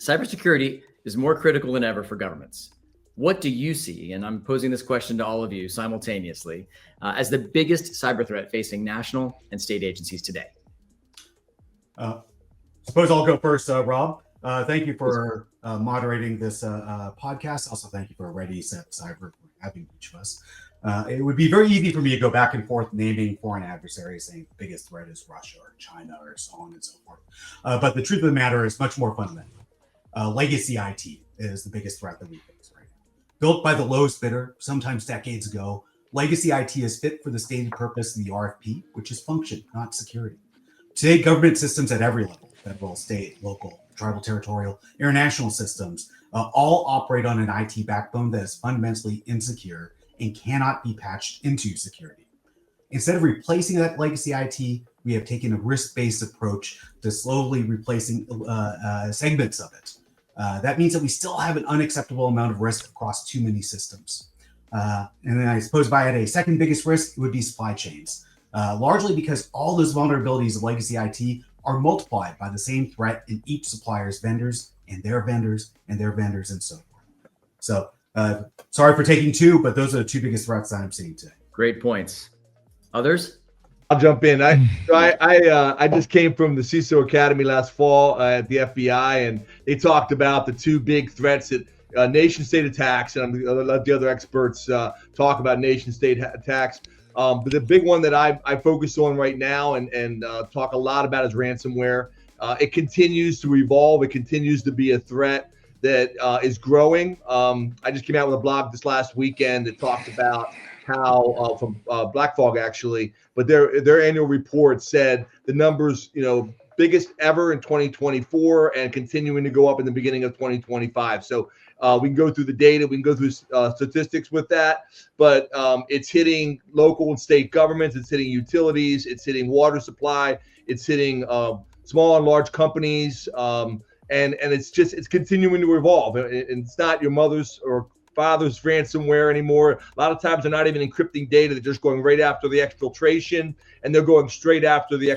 cybersecurity is more critical than ever for governments. What do you see, and I'm posing this question to all of you simultaneously, as the biggest cyber threat facing national and state agencies today? Suppose I'll go first, Rob. Thank you for moderating this podcast. Also, thank you for ReadySetCyber for having each of us. It would be very easy for me to go back and forth naming foreign adversaries, saying the biggest threat is Russia or China or so on and so forth. But the truth of the matter is much more fundamental. Legacy IT is the biggest threat that we face right now. Built by the lowest bidder, sometimes decades ago, legacy IT is fit for the stated purpose of the RFP, which is function, not security. Today, government systems at every level, federal, state, local, tribal, territorial, international systems, all operate on an IT backbone that is fundamentally insecure and cannot be patched into security. Instead of replacing that legacy IT, we have taken a risk-based approach to slowly replacing segments of it. That means that we still have an unacceptable amount of risk across too many systems. And then I suppose if I had a second biggest risk, it would be supply chains, largely because all those vulnerabilities of legacy IT are multiplied by the same threat in each supplier's vendors and their vendors and their vendors and so forth. So sorry for taking two, but those are the two biggest threats that I'm seeing today. Great points. Others? I'll jump in. I just came from the CISO Academy last fall at the FBI, and they talked about the two big threats that nation-state attacks, and I'm going to let the other experts talk about nation-state attacks. But the big one that I focus on right now and talk a lot about is ransomware. It continues to evolve. It continues to be a threat that is growing. I just came out with a blog this last weekend that talked about how from BlackFog actually, but their annual report said the numbers, biggest ever in 2024 and continuing to go up in the beginning of 2025. So we can go through the data, we can go through statistics with that, but it's hitting local and state governments, it's hitting utilities, it's hitting water supply, it's hitting small and large companies, and it's continuing to evolve. And it's not your mother's or father's ransomware anymore. A lot of times they're not even encrypting data, they're just going right after the exfiltration, and they're going straight after the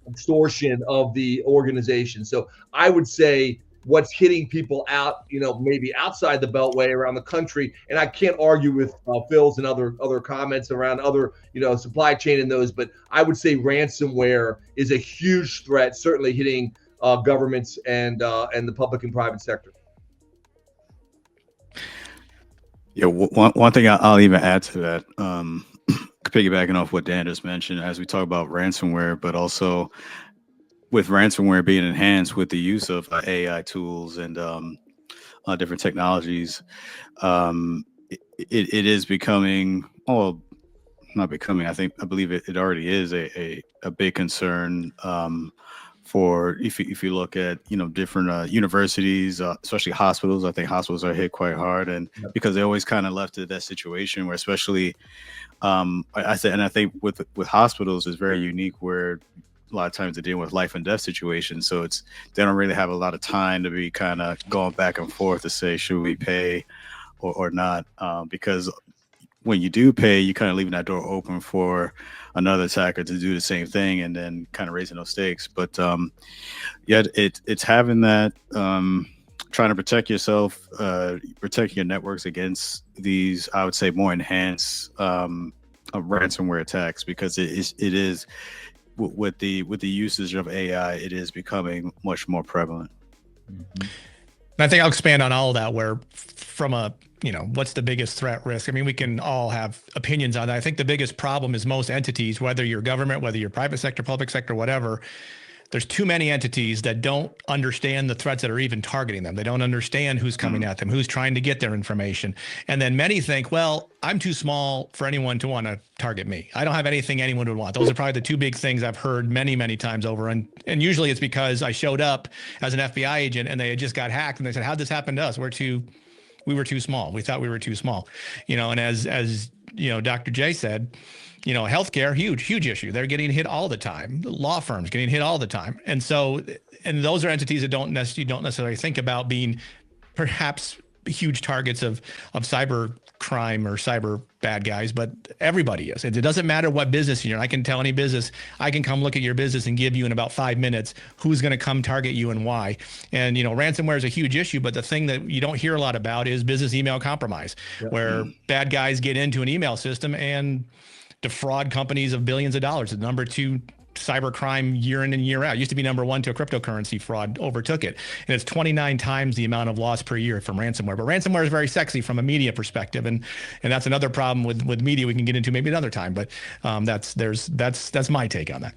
extortion of the organization. So I would say what's hitting people out, maybe outside the Beltway around the country, and I can't argue with Phil's and other comments around other, supply chain and those, but I would say ransomware is a huge threat, certainly hitting governments and the public and private sector. Yeah, one thing I'll even add to that, piggybacking off what Dan just mentioned, as we talk about ransomware, but also with ransomware being enhanced with the use of AI tools and different technologies, it is becoming, not becoming, I believe it already is a big concern for if you look at different universities, especially hospitals. I think hospitals are hit quite hard, and because they always kind of left to that situation where, especially I think with hospitals is very unique, where a lot of times they're dealing with life and death situations, so they don't really have a lot of time to be kind of going back and forth to say should we pay or not, because when you do pay, you kind of leaving that door open for another attacker to do the same thing and then kind of raising those stakes. But it's having that, trying to protect yourself, protecting your networks against these, I would say, more enhanced ransomware attacks, because it is with the usage of AI, it is becoming much more prevalent. Mm-hmm. I think I'll expand on all of that, where from a, what's the biggest threat risk? I mean, we can all have opinions on that. I think the biggest problem is most entities, whether you're government, whether you're private sector, public sector, whatever, there's too many entities that don't understand the threats that are even targeting them. They don't understand who's coming at them, who's trying to get their information. And then many think, well, I'm too small for anyone to want to target me. I don't have anything anyone would want. Those are probably the two big things I've heard many, many times over. And usually it's because I showed up as an FBI agent and they had just got hacked and they said, how'd this happen to us? We were too small. We thought we were too small, and as Dr. J said, healthcare, huge issue. They're getting hit all the time. Law firms getting hit all the time. And so, and those are entities that you don't necessarily think about being perhaps huge targets of cyber crime or cyber bad guys, but everybody is. It doesn't matter what business you're in. I can tell any business, I can come look at your business and give you in about 5 minutes who's going to come target you and why. And, ransomware is a huge issue, but the thing that you don't hear a lot about is business email compromise, where bad guys get into an email system and defraud companies of billions of dollars. The number 2 cyber crime year in and year out. It used to be number 1 till cryptocurrency fraud overtook it. And it's 29 times the amount of loss per year from ransomware. But ransomware is very sexy from a media perspective. And that's another problem with media we can get into maybe another time. But that's my take on that.